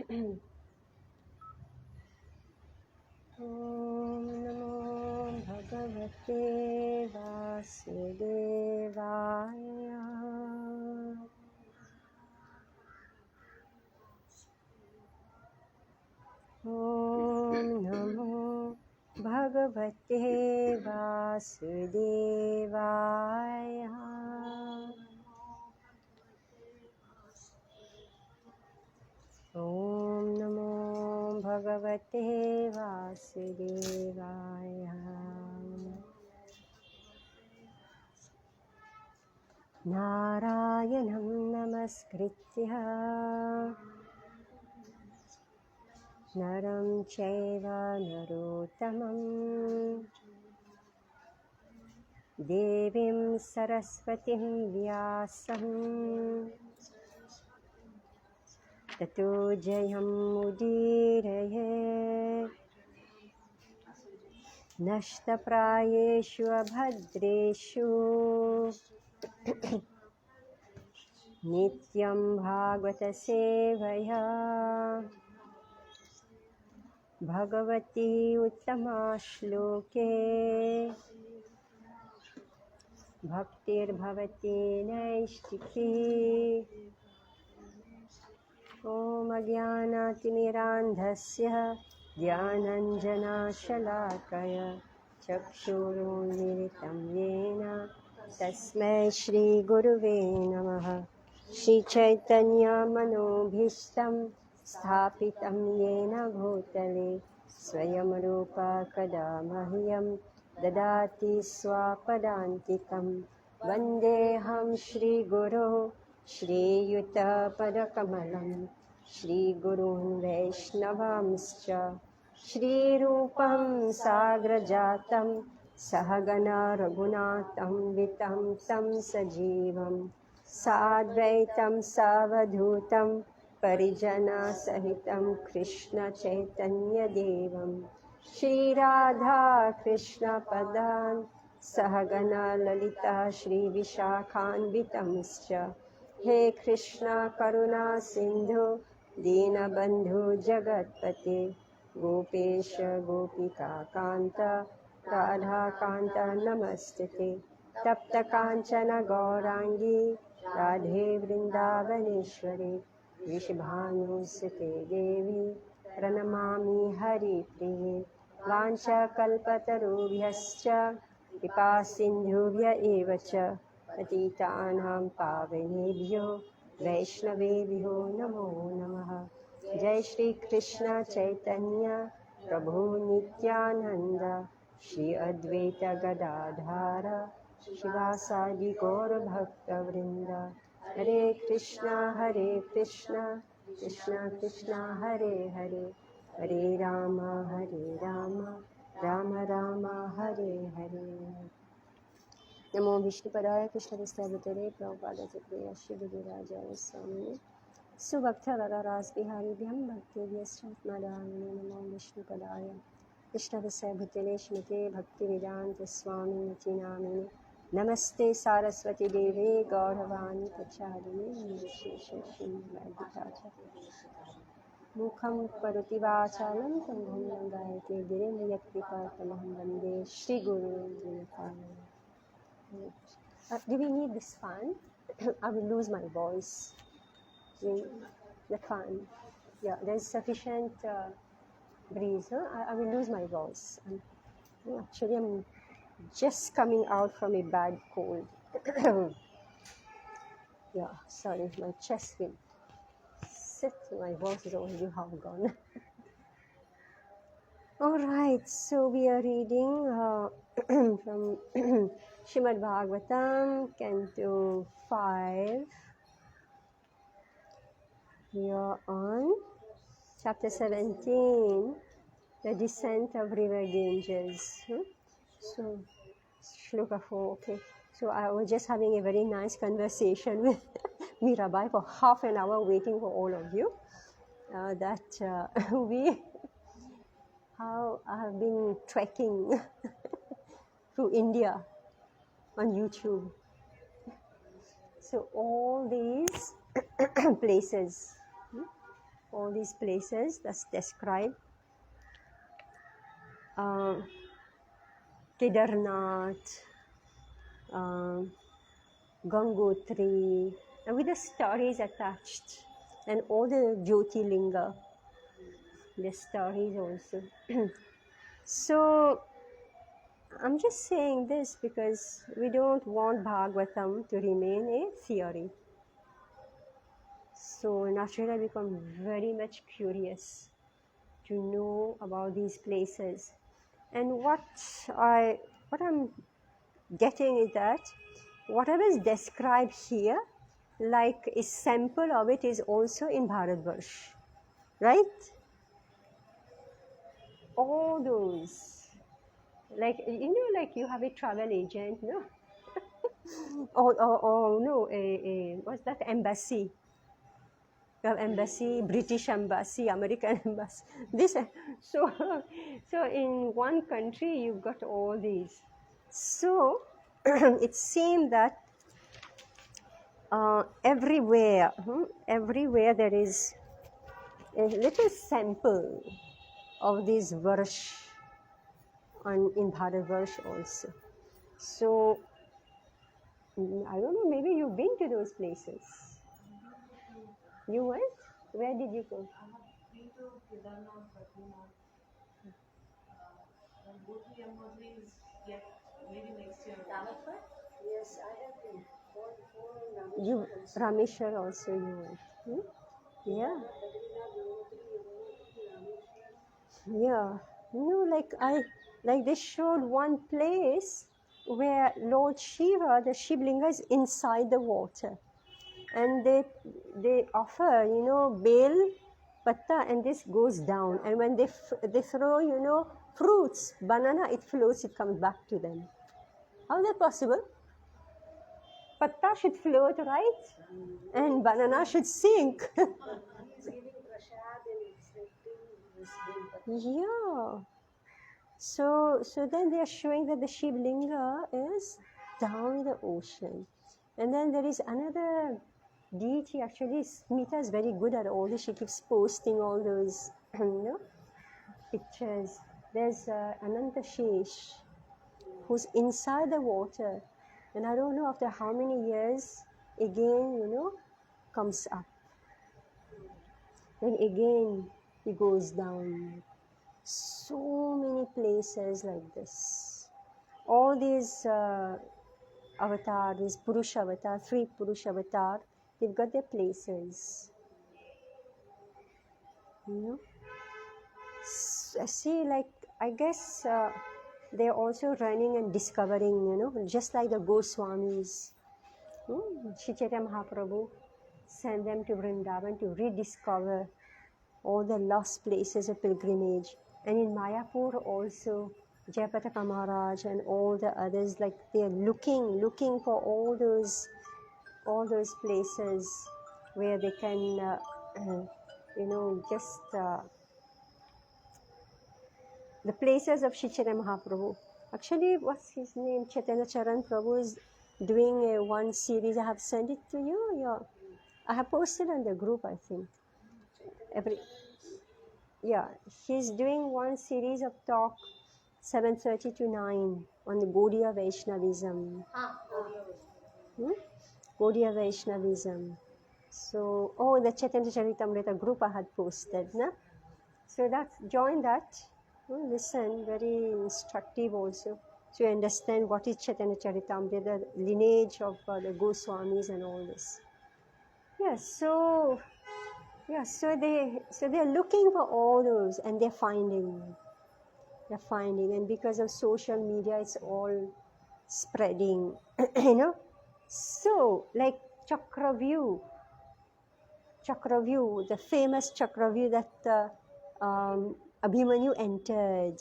Om Namo Bhagavate Vasudevaya. Om Namo Bhagavate Vasudevaya. Om Namo Bhagavate Vasudevaya. Narayanam Namaskritya Naram Chaiva Narottamam Devim Saraswatim Vyasam Tato Jayam Udirayet Nashtaprayeshu Abhadreshu Nityam Bhagavata Sevaya Bhagavati Uttama Shloke Bhaktir Bhavati Naishtiki Om Agyanatimirandhasya Dhyananjana Shalakaya Chakshurunmilitam Yena Tasmai Shri Guruve Namaha Shri Chaitanya Manobhishtam Sthapitam Yena Bhutale Swayam Rupa Kada Mahyam Dadati Swapadantikam Vandeham Shri Guru Shri Yuta Padakamalam Shri Gurun Vaishnavamscha Shri Rupam Sagrajatam Sahagana Raghunatam Vitam Tam Sajivam Sadvaitam Savadhutam Parijana Sahitam Krishna Chaitanya Devam Shri Radha Krishna Padan Sahagana Lalita Shri Vishakhan Vitamscha He Krishna Karuna Sindhu Dinabandhu Jagatpate Gopesha Gopika Kanta Radha Kanta Namastite Tapta Kanchana Gaurangi Radhe Vrindavaneshwari Vishbhanu Sute Devi Pranamami Hari Priye Vancha Kalpatarubhyascha Kripa Sindhubhya Evacha Patitanam Pavanebhyo Vaishnavebhyo Namo Namaha Jai Shri Krishna Chaitanya Prabhu Nityananda Shri Advaita Gadadhara Shivasadi Gaura Bhakta Vrinda Hare Krishna Krishna Krishna Hare Hare Hare Rama Rama Rama Hare Hare Namo Vishnupadaya Krishna Visthabhutale Prabhupada Chakrya Shri Gururajaya Swami Subhakta Raras Bihari Bhyam Bhakti Vyasratmadayani Namo Vishnupadaya Krishna Visthabhutale Shmate Bhakti Vedanta Swami Natinamini Namaste Saraswati Devi Gauravani Pachadini Nirvishesha Srimad Mukham Parati Vachalam Tangham Langayate Girim Yakripa Tamaham Vande Shri Guru Dinapayana. Do we need this fan? I will lose my voice. The fan. Yeah, there's sufficient breeze. Huh? I will lose my voice. I'm just coming out from a bad cold. Yeah, sorry, my chest will sit. My voice is already half gone. All right, so we are reading from Shrimad Bhagavatam, Canto 5. We are on Chapter 17, The Descent of River Ganges. So, Shloka 4, okay. So I was just having a very nice conversation with Mirabai for half an hour waiting for all of you. How I have been trekking through India on YouTube. So all these places, all these places that's described. Kedarnath, Gangotri, and with the stories attached, and all the Jyotirlinga, the stories also. So I'm just saying this because we don't want Bhagavatam to remain a theory. So naturally I become very much curious to know about these places. And what I'm getting is that whatever is described here, like a sample of it is also in Bharatvarsh, right? All those, like like you have a travel agent, no? or no, what's that, embassy? You have embassy, British embassy, American embassy. This, so, so in one country you've got all these. So it seems that everywhere there is a little sample of this verse in Bharatvarsh also. So I don't know, maybe you've been to those places. You went? Where did you go? I have been to Kedarnath, Badrinath. Gangotri, Yamnotri is yet maybe next year. Rameshwar? Yes, I have been. You Rameshwar also you went. Yeah. Yeah. Like they showed one place where Lord Shiva, the Shivlinga, is inside the water, and they offer bale patta, and this goes down, and when they throw fruits, banana, it floats, it comes back to them. How is that possible? Patta should float, right? And banana should sink. Yeah. So then they are showing that the Shivlinga is down in the ocean. And then there is another deity. Actually, Smita is very good at all this. She keeps posting all those pictures. There's Ananta Shesh, who's inside the water. And I don't know after how many years, again, comes up. Then again, he goes down. So many places like this. All these avatar, these Purusha avatar, 3 Purusha avatar, they've got their places. See, like, I guess they're also running and discovering, just like the Goswamis. Sri Chaitanya Mahaprabhu sent them to Vrindavan to rediscover all the lost places of pilgrimage. And in Mayapur also, Jayapataka Maharaj and all the others, like they're looking for all those places where they can, just the places of Sri Chaitanya Mahaprabhu. Actually, what's his name? Chaitanya Charan Prabhu is doing one series. I have sent it to you. Yeah. I have posted on the group, I think. He's doing one series of talk, 7:30 to 9, on the Gaudiya Vaishnavism. Gaudiya Vaishnavism. So, the Chaitanya Charitamrita group I had posted, na? So join that. Listen, very instructive also. So you understand what is Chaitanya Charitamrita, the lineage of the Goswamis and all this. So they're looking for all those, and they're finding, and because of social media, it's all spreading, So, like Chakravyu, the famous Chakravyu that Abhimanyu entered,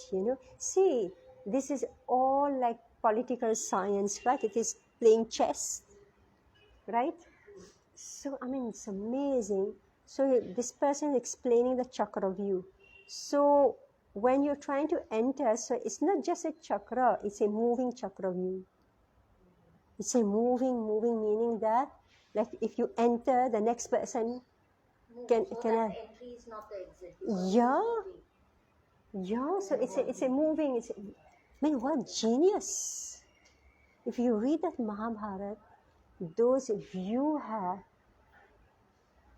See, this is all like political science, right? It is playing chess, right? So, it's amazing. So, this person is explaining the Chakravyu. So, when you're trying to enter, so it's not just a chakra, it's a moving Chakravyu. It's a moving, meaning that, like, if you enter, the next person Can So can that I? entry is not the exit. Yeah, yeah. So it's a moving. I mean, what genius! If you read that Mahabharata, those vyuha,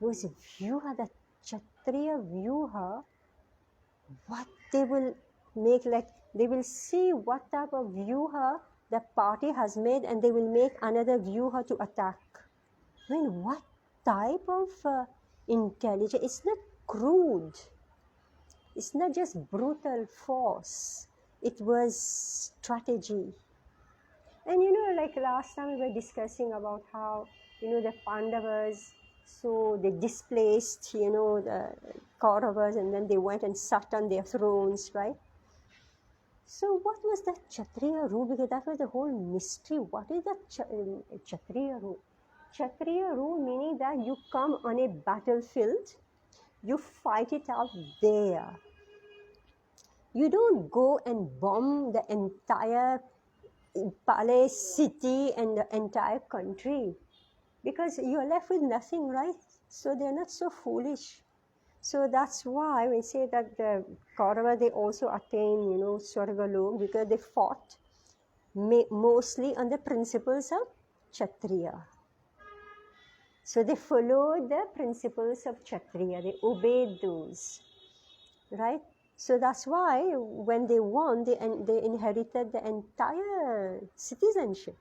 that Kshatriya vyuha, what they will make, like they will see what type of vyuha the party has made, and they will make another vyuha to attack. I mean, what type of intelligence? It's not crude. It's not just brutal force. It was strategy. And like last time we were discussing about how, the Pandavas, so they displaced, the Kauravas, and then they went and sat on their thrones, right? So what was that Kshatriya rule? Because that was the whole mystery. What is that Kshatriya rule? Kshatriya rule meaning that you come on a battlefield, you fight it out there. You don't go and bomb the entire palace, city, and the entire country, because you're left with nothing, right? So they're not so foolish. So that's why we say that the Kaurava, they also attain, Swargalok, because they fought mostly on the principles of Kshatriya. So they followed the principles of Kshatriya, they obeyed those, right? So that's why when they won, they inherited the entire citizenship.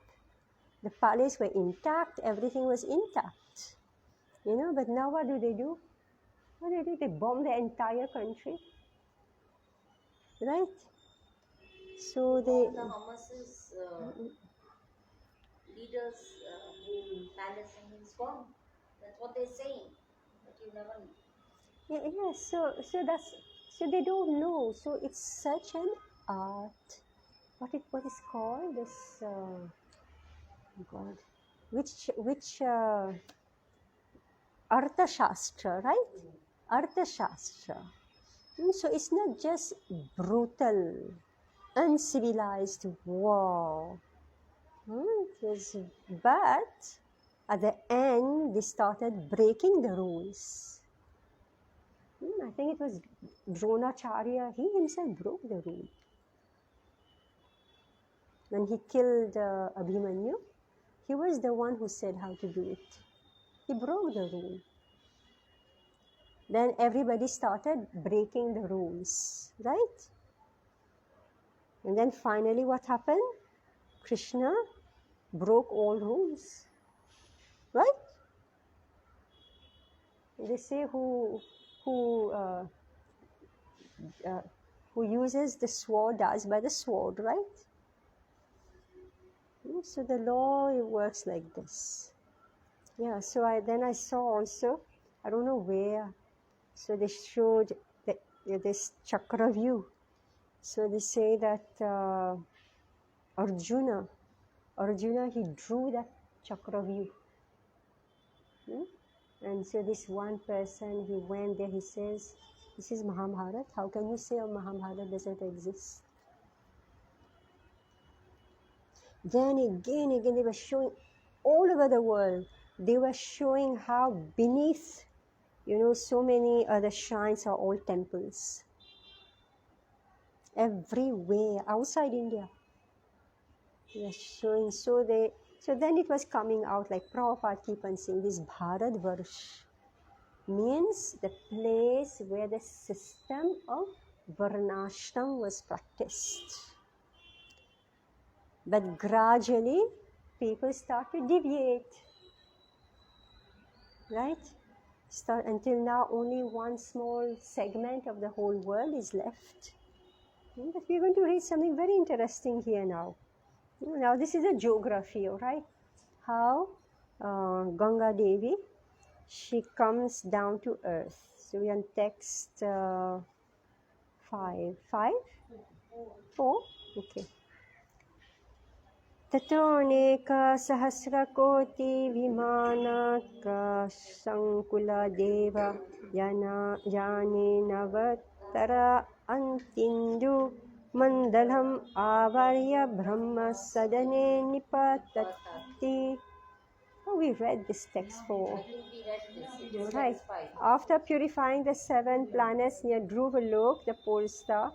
The palace were intact, everything was intact, but now what do? What do? They bomb the entire country, right? So they... All the Hamas's leaders palace and is gone. That's what they're saying. But you never know. Yeah, so they don't know. So it's such an art. What is called this? God, which Artha Shastra, right? Artha Shastra. So it's not just brutal, uncivilized war. But at the end, they started breaking the rules. I think it was Dronacharya, he himself broke the rule. When he killed Abhimanyu, he was the one who said how to do it. He broke the rule. Then everybody started breaking the rules, right? And then finally what happened? Krishna broke all rules, right? They say who uses the sword dies by the sword, right? So the law, it works like this. Yeah, so I saw also, I don't know where, so they showed this chakra view. So they say that Arjuna, he drew that chakra view. And so this one person, he went there, he says, this is Mahabharata. How can you say a Mahabharata doesn't exist? Then again, they were showing all over the world. They were showing how beneath, so many other shrines are all temples. Everywhere, outside India. They were showing, so then it was coming out, like Prabhupada keep on saying, this Bharatvarsh means the place where the system of Varnashram was practiced. But gradually, people start to deviate, right? Until now, only one small segment of the whole world is left. But we're going to read something very interesting here now. Now, this is a geography, all right? How Ganga Devi, she comes down to earth. So we are on text 5. 4? Okay. ततोऽनेकसहस्रकोटिविमानकशङ्कुलदेव यानेनवतर अन्तिन्दु मण्डलम् आवर्य ब्रह्मसदने निपतति. Oh, we read this text for. I think we read this. It is Right. text 5. After purifying the 7 planets near Dhruvalok, the pole star,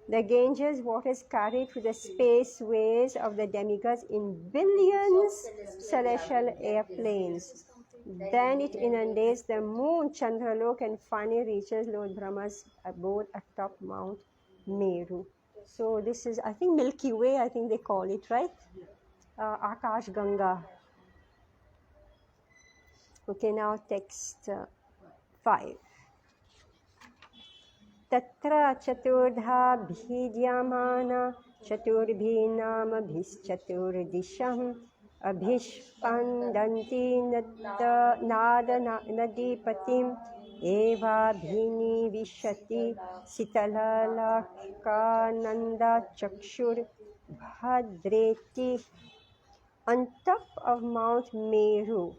the Ganges waters carried through the spaceways of the demigods in billions celestial airplanes. Then it inundates the moon, Chandralok, and finally reaches Lord Brahma's abode atop Mount Meru. So this is, I think, Milky Way, I think they call it, right? Akash Ganga. Okay, now text 5. Tatra chaturtha bhidyamana chaturvinaamabhischaturdisham abhishpandanti nada nadipatim eva bhini vishati sitalalakkananda chakshur bhadreti. On top of Mount Meru,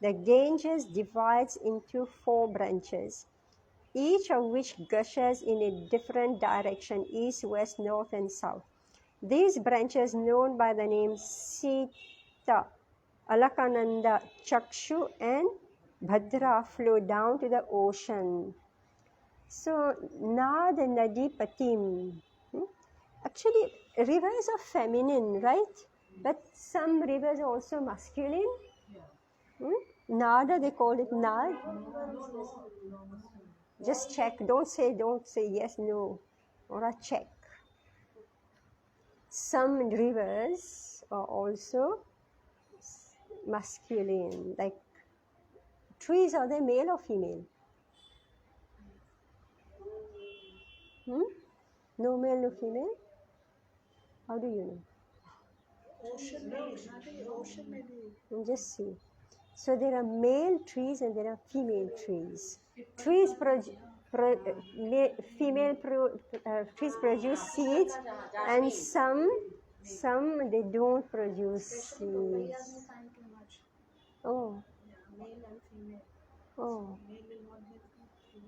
the Ganges divides into 4 branches, each of which gushes in a different direction, east, west, north, and south. These branches, known by the name Sita, Alakananda, Chakshu, and Bhadra, flow down to the ocean. So, Nad and Nadipatim. Actually, rivers are feminine, right? But some rivers are also masculine. Nada, they call it Nad. Just check. Don't say yes, no. Or check. Some rivers are also masculine. Like trees, are they male or female? No male, no female? How do you know? Ocean maybe. Just see. So there are male trees and there are female trees. Trees trees produce seeds, and some they don't produce seeds. Oh. Male and female. Oh. Male will not give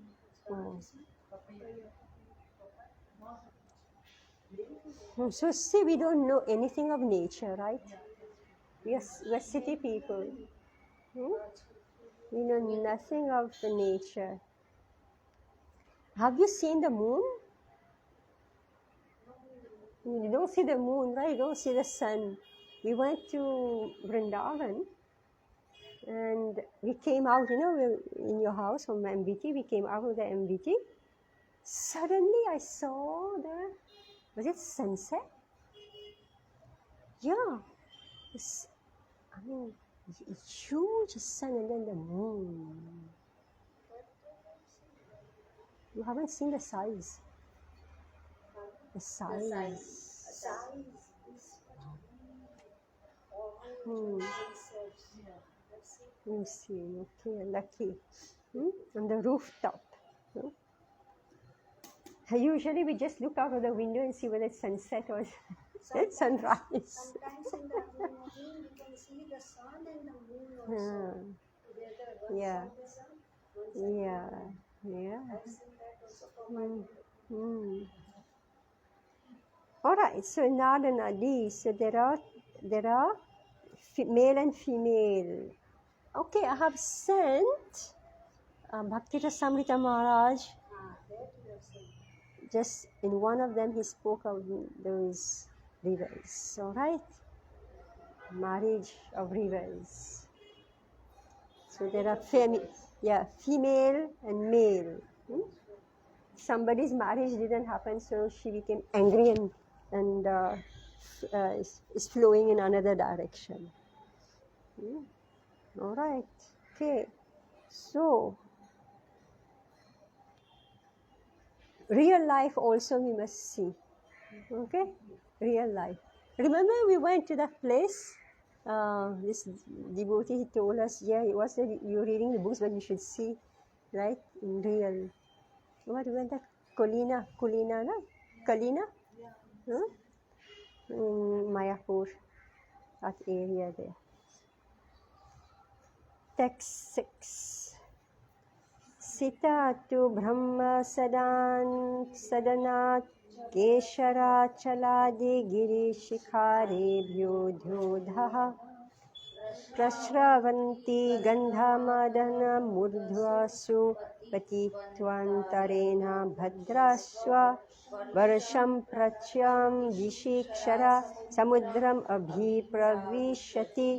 Oh. So see, we don't know anything of nature, right? We're city people. We know nothing of the nature. Have you seen the moon? You don't see the moon, right? You don't see the sun. We went to Vrindavan and we came out, in your house from MBT. We came out of the MBT. Suddenly I saw was it sunset? Yeah. Huge sun and then the moon. You haven't seen the size. The size. You see, okay, lucky. On the rooftop. Usually we just look out of the window and see whether it's sunset or sunrise. Sometimes in the morning we can see the sun and the moon also together. Yeah. All right. So Nad and Adi. So there are male and female. Okay, I have sent Bhakti Rasamrita Maharaj. Just in one of them, he spoke of those rivers. All right, marriage of rivers. So there are female and male. Somebody's marriage didn't happen, so she became angry and is flowing in another direction. All right. Okay. So real life also we must see. Okay? Real life. Remember we went to that place? This devotee, he told us, you're reading the books, but you should see, right? In real. What went that? Kalina, no? Kalina? Yeah. In Mayapur, that area there. Text 6. Sita tu Brahma sadanat Keshara chaladi giri shikhare bhyodhodha प्रस्रवन्ति Gandhamadan मूर्ध्वसु पतित्वान्तरेण Bhadrashva वर्षं प्रच्यं विशिक्षरा samudram abhipravishati.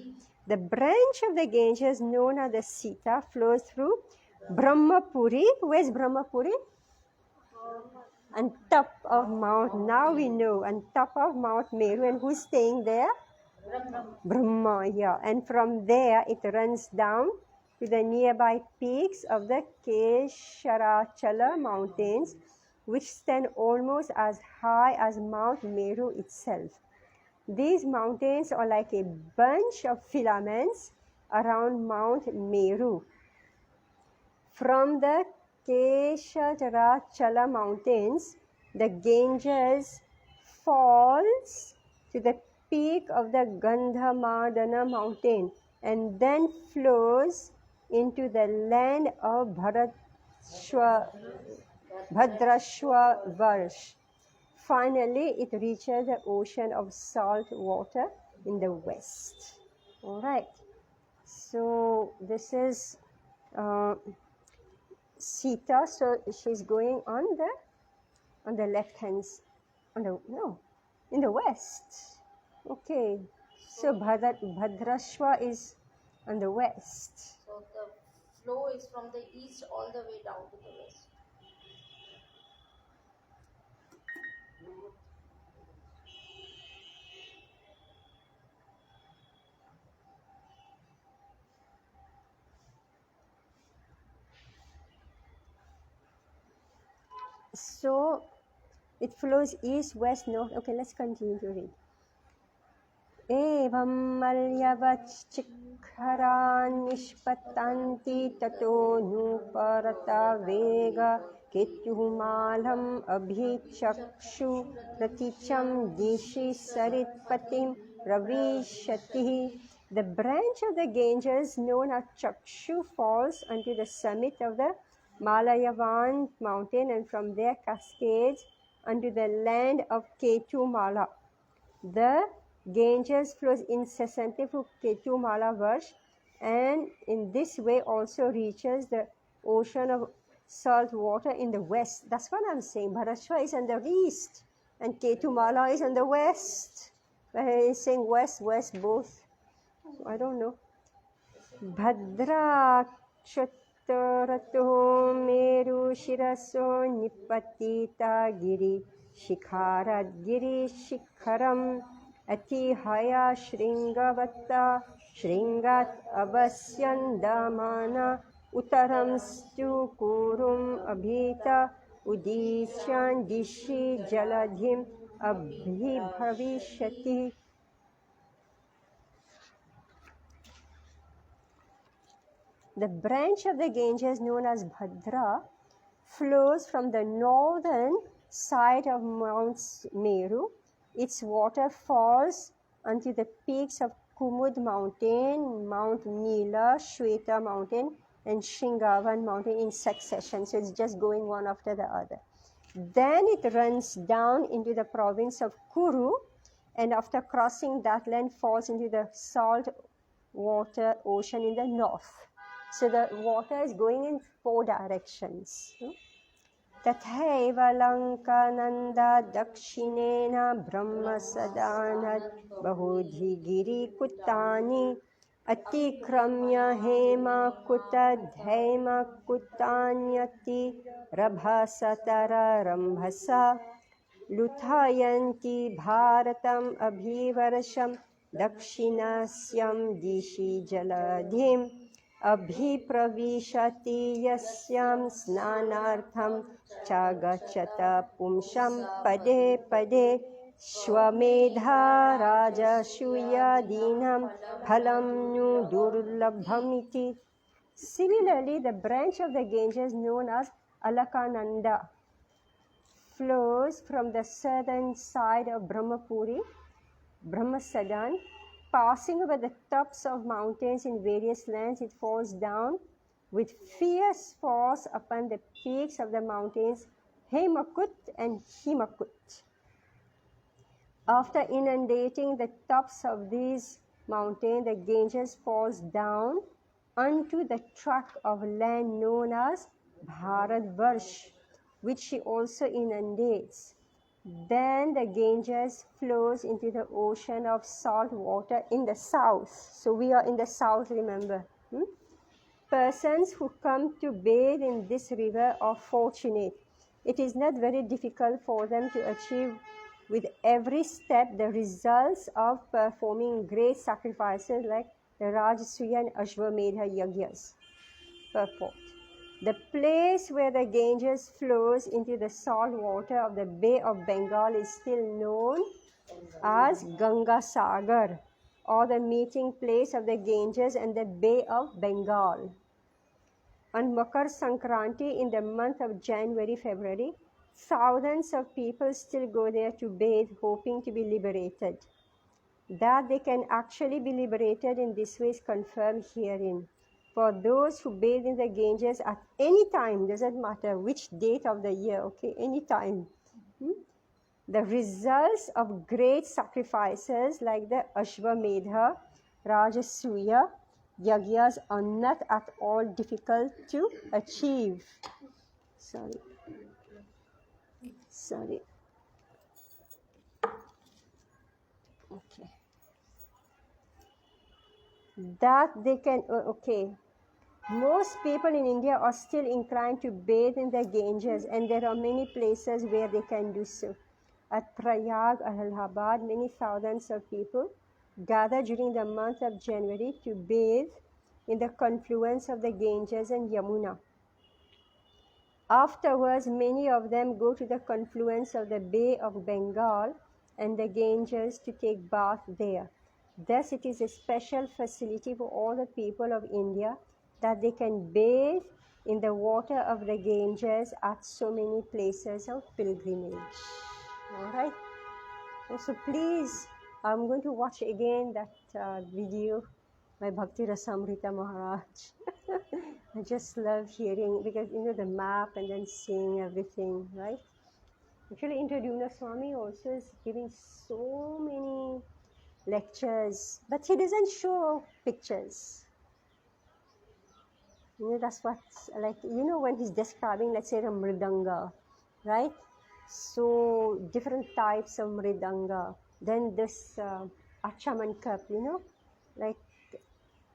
The branch of the Ganges known as the Sita flows through Brahmapuri. Where's Brahmapuri? On top of Mount, now we know, on top of Mount Meru. And who's staying there? Brahma, yeah. And from there it runs down to the nearby peaks of the Kesharachala mountains, which stand almost as high as Mount Meru itself. These mountains are like a bunch of filaments around Mount Meru. From the Kesharachala mountains, the Ganges falls to the peak of the Gandhamadana mountain and then flows into the land of Bhadrashva Varsh. Finally, it reaches the ocean of salt water in the west. All right. So this is Sita. So she's going on the left hand, in the west. Okay. So Bhadrashva is on the west. So the flow is from the east all the way down to the west. So it flows east, west, north. Okay, let's continue to read. Evam malyavachikharan nishpatanti tato nuparata vega ketumalam abhichakshu praticham dishi saritpatim ravishati. The branch of the Ganges known as Chakshu falls onto the summit of the Malayavan mountain and from there cascades onto the land of Ketumala. The Ganges flows incessantly through Ketumala Varsh and in this way also reaches the ocean of salt water in the west. That's what I'm saying. Bhadrashva is on the east and Ketumala is on the west. But he's saying west, both. So I don't know. Bhadra Kshattarato Meru Shiraso Nipatita Giri Shikharat Giri Shikharam Ati Haya Shringavata Shringat Avasyandamana Utaram Stu Kurum Abhita Udishan Dishi Jaladhim Abhibhavishati. The branch of the Ganges known as Bhadra flows from the northern side of Mount Meru. Its water falls onto the peaks of Kumud mountain, Mount Nila, Shweta mountain and Shringavan mountain in succession. So it's just going one after the other. Then it runs down into the province of Kuru and after crossing that land falls into the salt water ocean in the north. So the water is going in 4 directions. Tathaiva Lankananda Dakshinena Brahma Sadanat Bahudhi Giri Kutani Atikramya Hema Kuta Dhaima Kutanyati Rabhasatara Rambhasa Luthayanti Bharatam Abhivarasham Dakshinasyam Dishi Jaladhim Abhipravishati yasyam snanartham chagachata pumsham pade pade Shwamedha raja shuyadinam phalam nu durlabhamiti. Similarly, the branch of the Ganges known as Alakananda flows from the southern side of Brahmapuri, Brahmasadan. Passing over the tops of mountains in various lands, it falls down with fierce force upon the peaks of the mountains Hemakut and Himakut. After inundating the tops of these mountain, the Ganges falls down onto the tract of land known as Bharatvarsh, which she also inundates. Then the Ganges flows into the ocean of salt water in the south. So we are in the south, remember. Persons who come to bathe in this river are fortunate. It is not very difficult for them to achieve with every step the results of performing great sacrifices like the Rajasuya and Ashwamedha Yagyas. Purport. The place where the Ganges flows into the salt water of the Bay of Bengal is still known as Ganga Sagar, or the meeting place of the Ganges and the Bay of Bengal. On Makar Sankranti in the month of January-February, thousands of people still go there to bathe, hoping to be liberated. That they can actually be liberated in this way is confirmed herein. For those who bathe in the Ganges at any time, doesn't matter which date of the year, okay, any time. The results of great sacrifices like the Ashwamedha, Rajasuya, Yagyas are not at all difficult to achieve. Sorry. Okay. That they can, okay. Most people in India are still inclined to bathe in the Ganges, and there are many places where they can do so. At Prayag, Allahabad, many thousands of people gather during the month of January to bathe in the confluence of the Ganges and Yamuna. Afterwards, many of them go to the confluence of the Bay of Bengal and the Ganges to take bath there. Thus, it is a special facility for all the people of India that they can bathe in the water of the Ganges at so many places of pilgrimage. All right. So please, I'm going to watch again that video by Bhakti Rasamrita Maharaj. I just love hearing, because you know the map and then seeing everything, right? Actually, Intradumna Swami also is giving so many lectures, but he doesn't show pictures. You know, that's what, like, you know, when he's describing, let's say, the mridanga, right? So, different types of mridanga. Then this achaman cup, you know, like,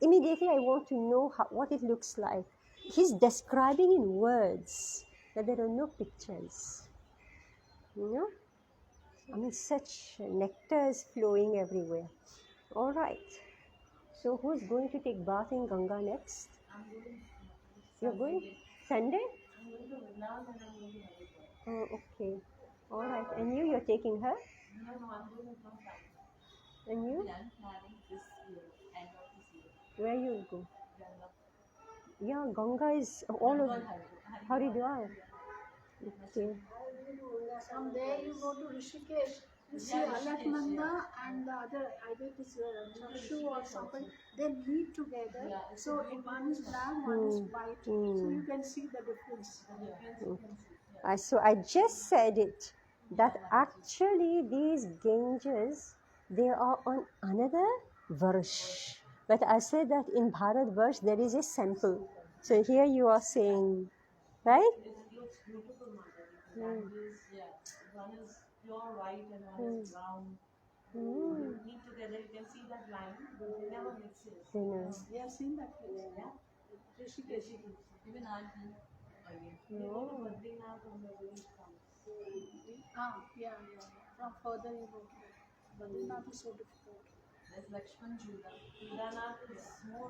immediately I want to know what it looks like. He's describing in words, but there are no pictures. You know? I mean, such nectar is flowing everywhere. All right. So, who's going to take bath in Ganga next? I'm going. You're going? Sunday? I'm going to Vrindavan and I'm going to Haridwar. Oh, okay. All right. And you're taking her? No, I'm going with my family. And you? I'm planning this year, end of this year. Where you'll go? Ganga. Yeah, Ganga is all over. Haridwar. Haridwar. Okay. From there you go to Rishikesh. You see Alaknanda and the other, either it is Chashu or something, they meet together. So one is black, one is white. So you can see the difference. So I just said it, that actually these Ganges, they are on another verse. But I said that in Bharat verse there is a sample. So here you are saying, right? It looks beautiful, Mataji. One is pure white and one is brown. You meet together, you can see that line, but they never mixes. We have seen that place. Yeah. Rishikesh. Even I've been again. You go to Badrinath on the way comes. Yeah. From further you go to that. Badrinath is so difficult. There's Lakshman Jula. Kedarnath is more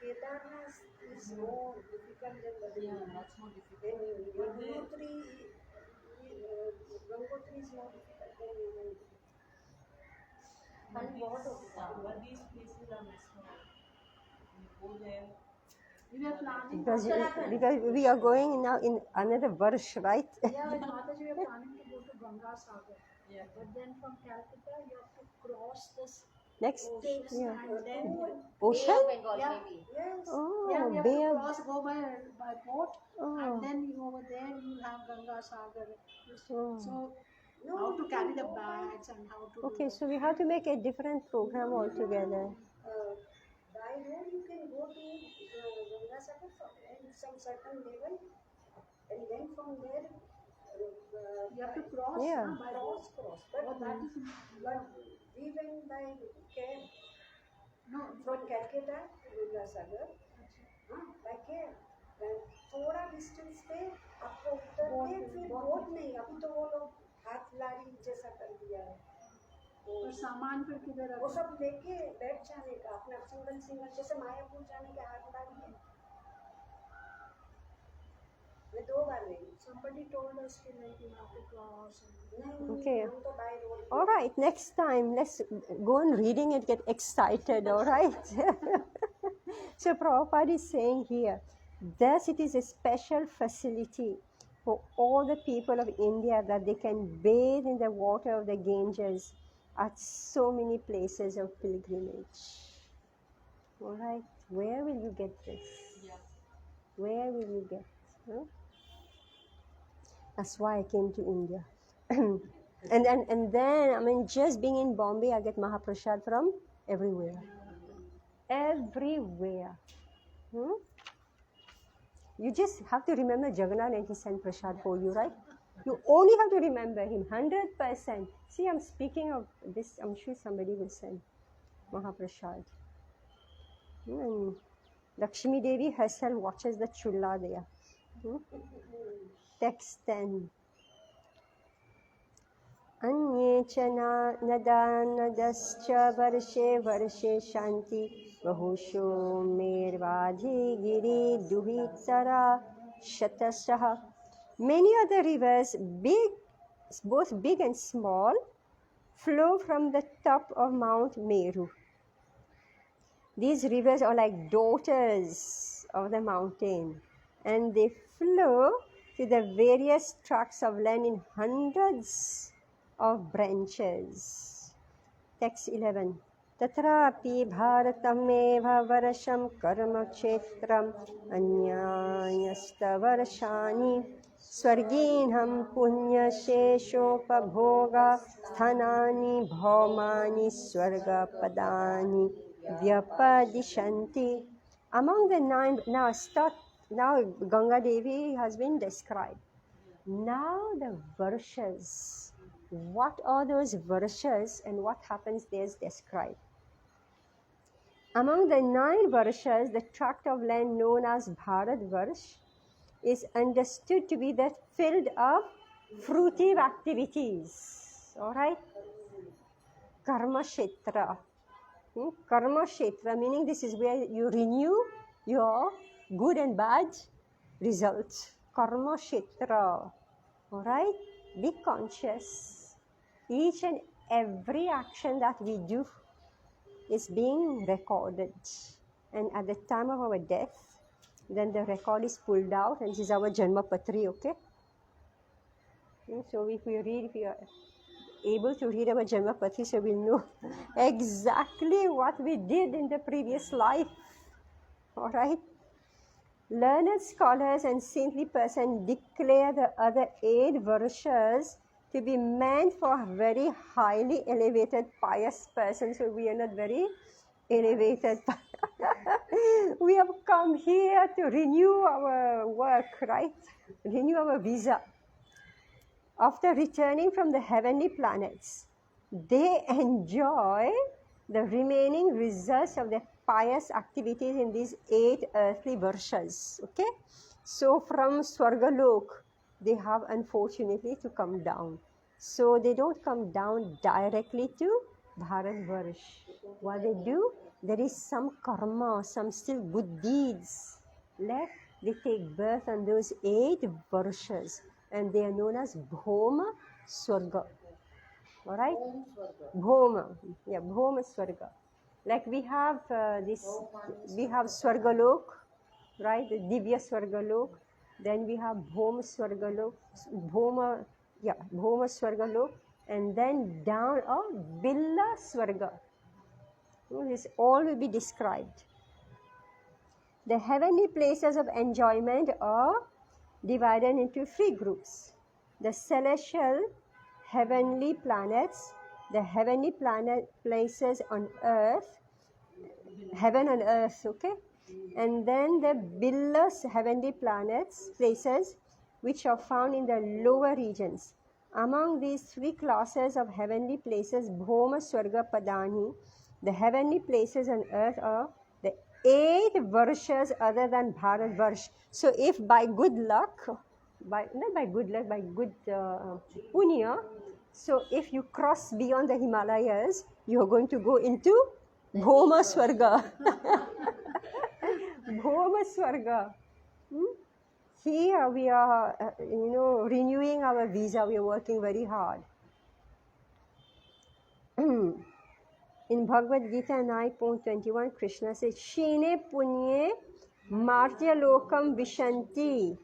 Kedarnath is more difficult than Badrinath. Yeah, that's more difficult. Gangotri is more difficult than But these places are mesmerizing. You go there. We were planning. Because we are going now in another verse, right? Yeah, with Mataji we are planning to go to Ganga Sagar. Yeah. But then from Calcutta you have to cross this Next, ocean yeah. and then Ocean? Bengal, Yeah. maybe. Yes. Oh, Yeah, we have Bay to of- cross, go by boat, Oh. and then you over there you have Ganga Sagar. Oh. So how to carry the bags and how to Okay, do so we have to make a different program altogether. by road you can go to Gangasagar and some certain level, and then from there You have to cross Yeah. by road. cross. Oh, that is But we went by cab no. from Calcutta to Gangasagar, by cab. थोड़ा distance पे आपको उतरते फिर boat नहीं, अभी तो वो लोग हाथ लारी जैसा कर दिया है, और सामान फिर किधर वो रखा? सब लेके बैठ जाने का अपना सिंगल सिंगल, जैसे मायापुर जाने के हाथ लारी है। मैं 2 बार गई। Somebody told us कि नहीं कि यहाँ पे cross and Okay. हम तो by road. All right, next time let's go on reading and get excited, all right? So Prabhupada is saying here, thus it is a special facility for all the people of India that they can bathe in the water of the Ganges at so many places of pilgrimage. All right, where will you get this? Yeah. Where will you get? Huh? That's why I came to India. and then, I mean, just being in Bombay, I get Mahaprasad from everywhere. Everywhere. Hmm? You just have to remember Jagannath and he sent Prasad for you, right? You only have to remember him, 100%. See, I'm speaking of this, I'm sure somebody will send Mahaprasad. And Lakshmi Devi herself watches the chulla there. Text 10. अन्ये च नदानदश्च वर्षे वर्षे शान्ति बहुशो मेर्वाधिगिरि दुहितरा शतशः. Many other rivers, big, both big and small, flow from the top of Mount Meru. These rivers are like daughters of the mountain, and they flow to the various tracts of land in hundreds of branches. Text 11. Tatrapi bharatamev varasham karma kshetram anyayasta varashani swarginham punya sheshopabhoga sthanani bhaumani swarga padani vyapadishanti. Among the 9, now Ganga Devi has been described. Now the varshas. What are those varshas and what happens there is described. Among the 9 varshas, the tract of land known as Bharat Varsh is understood to be the field of fruitive activities. All right? Karma Kshetra. Karma Kshetra, meaning this is where you renew your good and bad results. Karma Kshetra. All right? Be conscious. Each and every action that we do is being recorded. And at the time of our death, then the record is pulled out and this is our Janma Patri, okay? So if we are able to read our Janma Patri, so we'll know exactly what we did in the previous life. All right? Learned scholars and saintly persons declare the other 8 varshas to be meant for very highly elevated pious persons. So we are not very elevated. We have come here to renew our work, right? Renew our visa. After returning from the heavenly planets, they enjoy the remaining results of their pious activities in these 8 earthly varshas. Okay? So from Swargalok, they have unfortunately to come down. So they don't come down directly to Bharat Varsh. What they do, there is some karma, some still good deeds left. They take birth on those 8 varshas and they are known as Bhoma Swarga. All right? Bhoma. Yeah, Bhoma Swarga. Like we have we have Swargalok, right? The Divya Swargalok. Then we have Bhoma Swargalok, Bhoma Swargalok, and then down Billa Swarga. This all will be described. The heavenly places of enjoyment are divided into 3 groups. The celestial heavenly planets, the heavenly places on earth, heaven and earth, okay? And then the billows, heavenly planets, places which are found in the lower regions. Among these three classes of heavenly places, Bhoma, Swarga, Padani, the heavenly places on earth are the 8 varshas other than Bharat Varsh. So if by good luck, not by good luck, by good punya, so if you cross beyond the Himalayas, you are going to go into Bhoma Swarga. Bhoma Swarga. Here we are, renewing our visa. We are working very hard. In Bhagavad Gita 9.21, Krishna says, Shine punye martya lokam vishanti.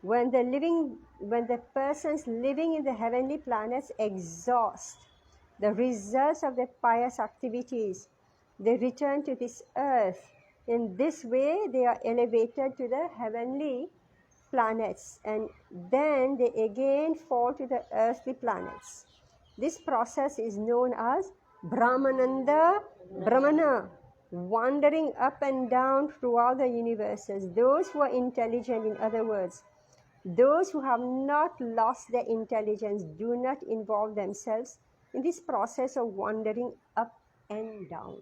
When the persons living in the heavenly planets exhaust the results of their pious activities, they return to this earth. In this way, they are elevated to the heavenly planets, and then they again fall to the earthly planets. This process is known as Brahmananda Brahmana, wandering up and down throughout the universes. Those who are intelligent, in other words, those who have not lost their intelligence, do not involve themselves in this process of wandering up and down.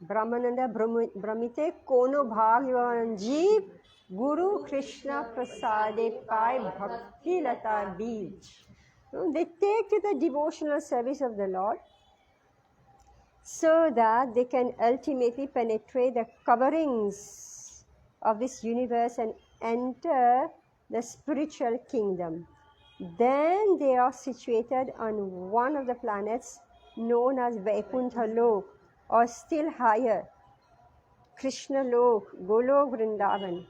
Brahmananda Brahmite Kono Bhagwan Jeev Guru Krishna Prasade Pai Bhakti Lata Beej. They take to the devotional service of the Lord so that they can ultimately penetrate the coverings of this universe and enter the spiritual kingdom. Then they are situated on one of the planets known as Vaikuntha Lok, or still higher, Krishna Lok, Golok Vrindavan.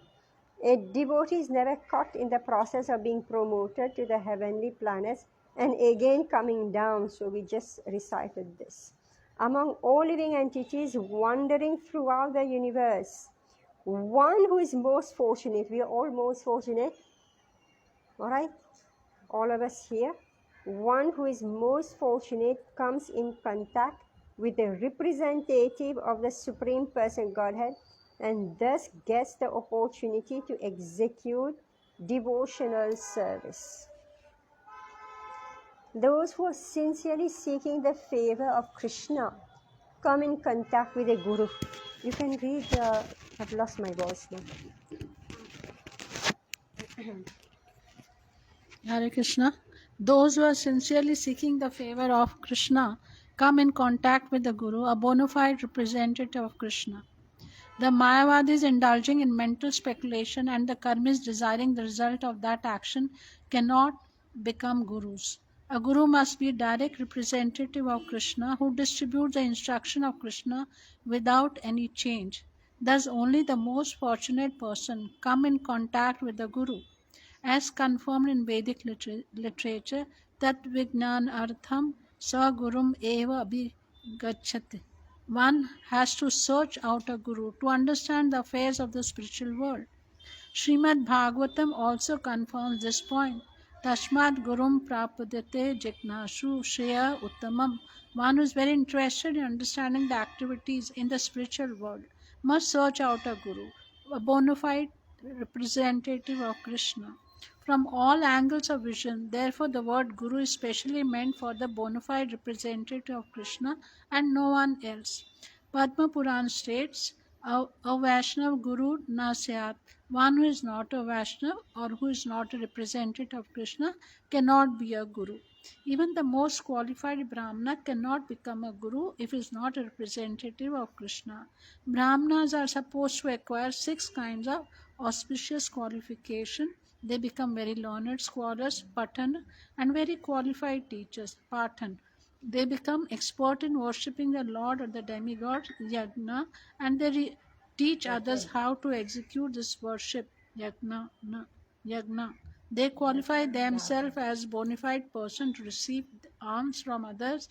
A devotee is never caught in the process of being promoted to the heavenly planets and again coming down. So we just recited this. Among all living entities wandering throughout the universe, one who is most fortunate, we are all most fortunate, all right, all of us here, one who is most fortunate comes in contact with the representative of the Supreme Person Godhead, and thus gets the opportunity to execute devotional service. Those who are sincerely seeking the favor of Krishna come in contact with a guru. You can read, I've lost my voice now. Hare Krishna. Those who are sincerely seeking the favor of Krishna come in contact with the Guru, a bona fide representative of Krishna. The Mayavadis indulging in mental speculation and the Karmis desiring the result of that action cannot become gurus. A guru must be a direct representative of Krishna who distributes the instruction of Krishna without any change. Thus only the most fortunate person come in contact with the Guru. As confirmed in Vedic literature, Tat Vignan Artham Sa Gurum Eva Abhigacchati. One has to search out a guru to understand the affairs of the spiritual world. Srimad Bhagavatam also confirms this point. Tashmat Gurum Prapadate Jignashu Shreya Uttamam. One who is very interested in understanding the activities in the spiritual world must search out a guru, a bona fide representative of Krishna. From all angles of vision, therefore, the word Guru is specially meant for the bona fide representative of Krishna and no one else. Padma Puran states, a Vaishnav Guru na syat. One who is not a Vaishnav or who is not a representative of Krishna cannot be a Guru. Even the most qualified Brahmana cannot become a Guru if he is not a representative of Krishna. Brahmanas are supposed to acquire 6 kinds of auspicious qualification. They become very learned scholars, Patan, and very qualified teachers, Patan. They become expert in worshipping the Lord or the demigod, Yagna, and they teach others how to execute this worship, Yagna. They qualify themselves as bona fide person to receive alms from others,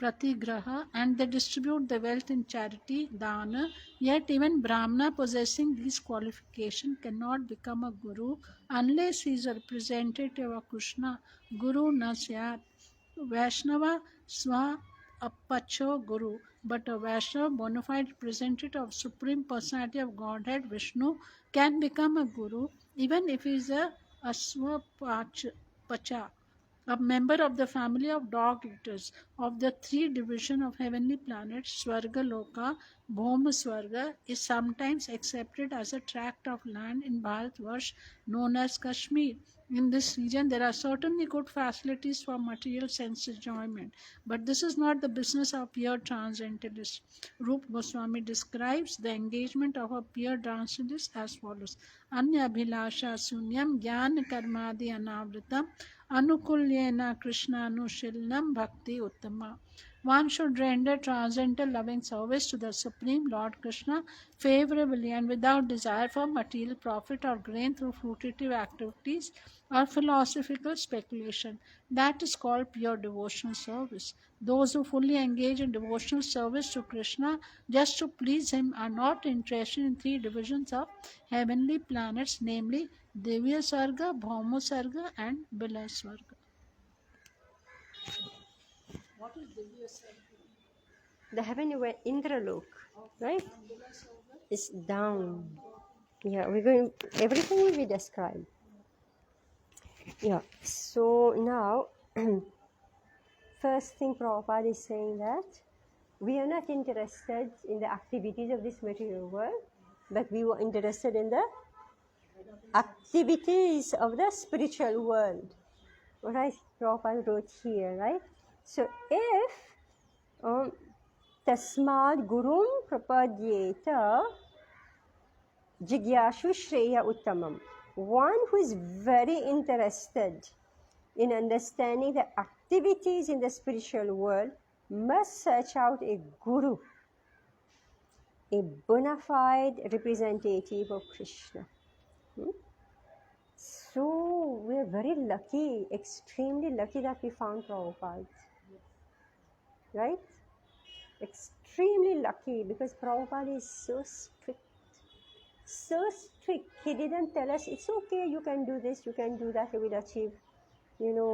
Pratigraha, and they distribute the wealth in charity, Dana. Yet even Brahmana possessing these qualifications cannot become a Guru unless he is a representative of Krishna. Guru na syat. Vaishnava Swa a Pacho Guru, but a Vaishnava bona fide representative of Supreme Personality of Godhead Vishnu can become a Guru even if he is a Pacha, a member of the family of dog eaters of the three divisions of heavenly planets. Swarga Loka, Bhoma Swarga is sometimes accepted as a tract of land in Bharatvarsh known as Kashmir. In this region, there are certainly good facilities for material sense enjoyment, but this is not the business of pure transcendentalists. Rup Goswami describes the engagement of a pure transcendentalist as follows: Anya Abhilasha Sunyam Jnana Karmadi Anavritam Anukulyena Krishnanushilanam Bhakti Uttama. One should render transcendental loving service to the Supreme Lord Krishna favorably and without desire for material profit or gain through fruitive activities or philosophical speculation. That is called pure devotional service. Those who fully engage in devotional service to Krishna just to please him are not interested in three divisions of heavenly planets, namely Divya Sarga, Bhaumo Sarga, and Bila Sarga. What is Divya Sarga? The heaven where Indralok, right? It's down. Yeah, we're going. Everything will be described. Yeah. So now, first thing Prabhupada is saying that we are not interested in the activities of this material world, but we were interested in the activities of the spiritual world. Right? Prabhupada wrote here, right? So if Tasmad Gurum Prapadyeta Jigyashu Shreya Uttamam. One who is very interested in understanding the activities in the spiritual world must search out a guru, a bona fide representative of Krishna. So we are very lucky, extremely lucky that we found Prabhupada. Right? Extremely lucky, because Prabhupada is so strict. So strict. He didn't tell us, it's okay, you can do this, you can do that, you will achieve,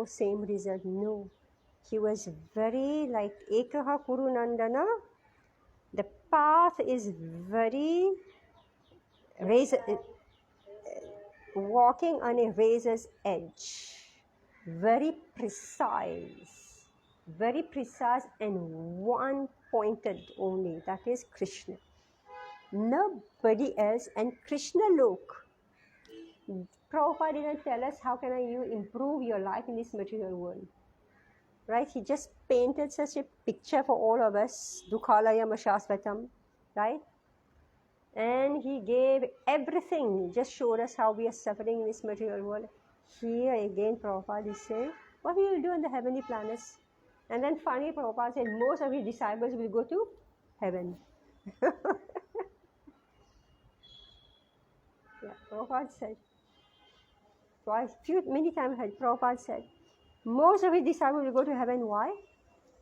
same result. No. He was very like Ekaha Kuru Nandana. The path is very walking on a razor's edge. Very precise and one pointed only. That is Krishna. Nobody else. And Krishna Lok. Prabhupada didn't tell us how can you improve your life in this material world. Right? He just painted such a picture for all of us. Dukhalayam Ashasvatam. Right? And he gave everything. Just showed us how we are suffering in this material world. Here again Prabhupada is saying, what we will do on the heavenly planets. And then finally Prabhupada said, most of his disciples will go to heaven. Yeah, Prabhupada said. Many times Prabhupada said, most of his disciples will go to heaven. Why?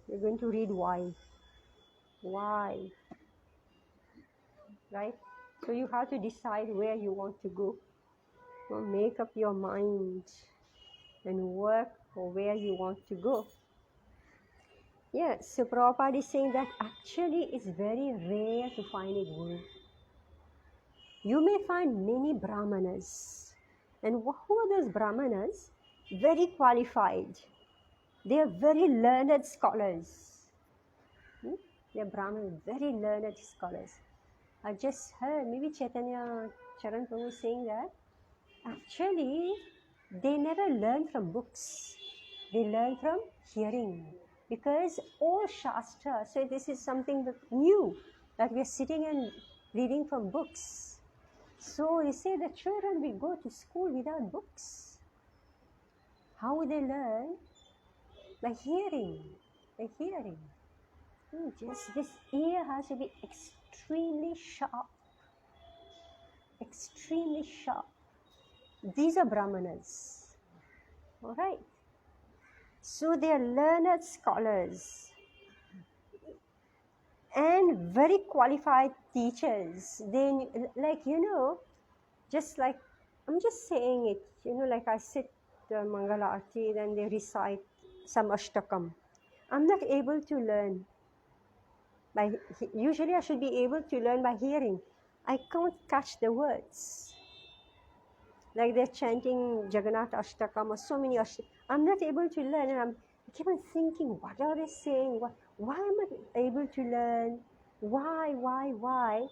We're going to read why. Why? Right? So you have to decide where you want to go. So make up your mind and work for where you want to go. Yes, so Prabhupada is saying that actually it's very rare to find a guru. You may find many brahmanas. And who are those brahmanas? Very qualified. They are very learned scholars. They are brahmanas, very learned scholars. I just heard, maybe Chaitanya Charan Prabhu saying that actually they never learn from books. They learn from hearing. Because all Shastra, so this is something new, that we are sitting and reading from books. So they say the children will go to school without books. How will they learn? By hearing. By hearing. Just this ear has to be extremely sharp. Extremely sharp. These are brahmanas. Alright. So they are learned scholars and very qualified teachers. They, just like, I'm just saying it, like I sit Mangala Aarti, then they recite some Ashtakam. I'm not able to learn. Usually I should be able to learn by hearing. I can't catch the words. Like they're chanting Jagannath Ashtakam or so many Ashtakam. I'm not able to learn, and I keep on thinking, what are they saying? Why am I able to learn? Why?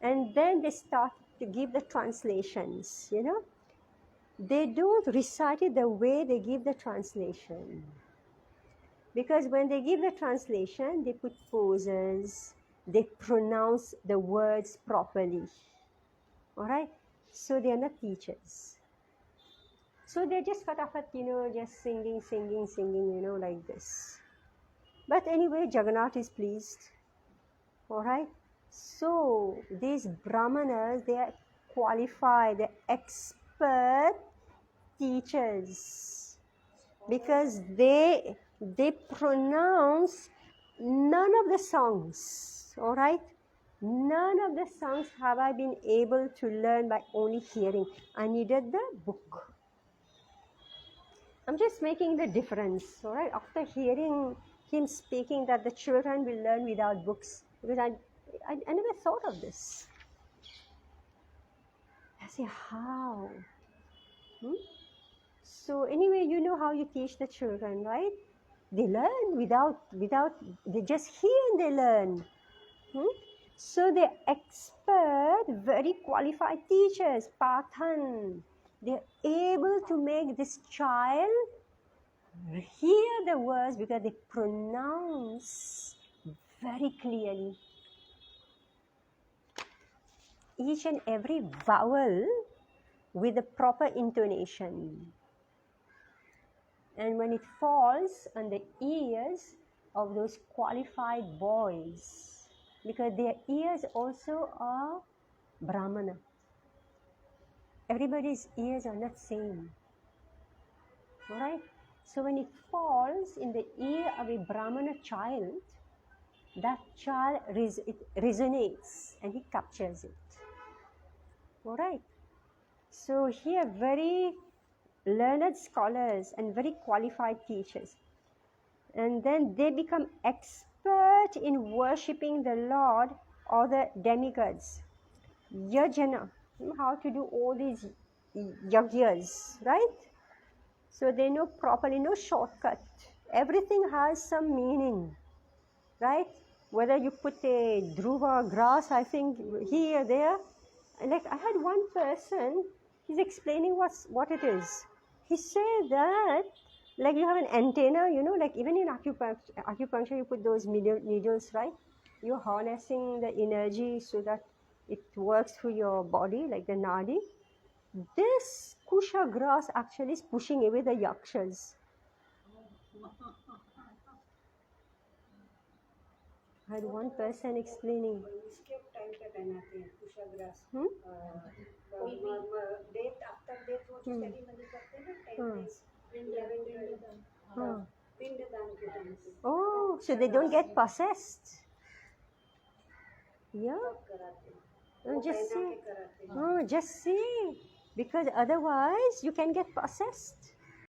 And then they start to give the translations, you know. They don't recite it the way they give the translation. Because when they give the translation, they put pauses, they pronounce the words properly. All right? So they are not teachers. So they're just fatafat, you know, just singing, you know, like this. But anyway, Jagannath is pleased. All right? So these brahmanas, they are qualified, they're expert teachers. Because they pronounce none of the songs, all right? None of the songs have I been able to learn by only hearing. I needed the book. I'm just making the difference, all right? After hearing him speaking that the children will learn without books, because I never thought of this. I say, how? So anyway, you know how you teach the children, right? They learn without, they just hear and they learn. So they're expert, very qualified teachers, Pathan. They're able to make this child hear the words because they pronounce very clearly. Each and every vowel with the proper intonation. And when it falls on the ears of those qualified boys, because their ears also are Brahmana. Everybody's ears are not same. Alright? So when it falls in the ear of a Brahmana child, that child it resonates and he captures it. Alright? So here very learned scholars and very qualified teachers. And then they become expert in worshipping the Lord or the demigods. Yajna, how to do all these yagyas, right? So they know properly, no shortcut. Everything has some meaning, right? Whether you put a dhruva grass, I think, here, there. Like I had one person, he's explaining what it is. He said that, like you have an antenna, you know, like even in acupuncture you put those needles, right? You're harnessing the energy so that it works through your body, like the nadi. This kusha grass actually is pushing away the yakshas. I had one person explaining. इसके time पे पहनाते हैं कुशा grass death after death वो जो ceremony करते हैं ना 10 days पिंडदान के टाइम पे Oh, so they don't get possessed. Yeah. कराते हैं Just पहना see. के कराते हैं Just see. Because otherwise you can get possessed.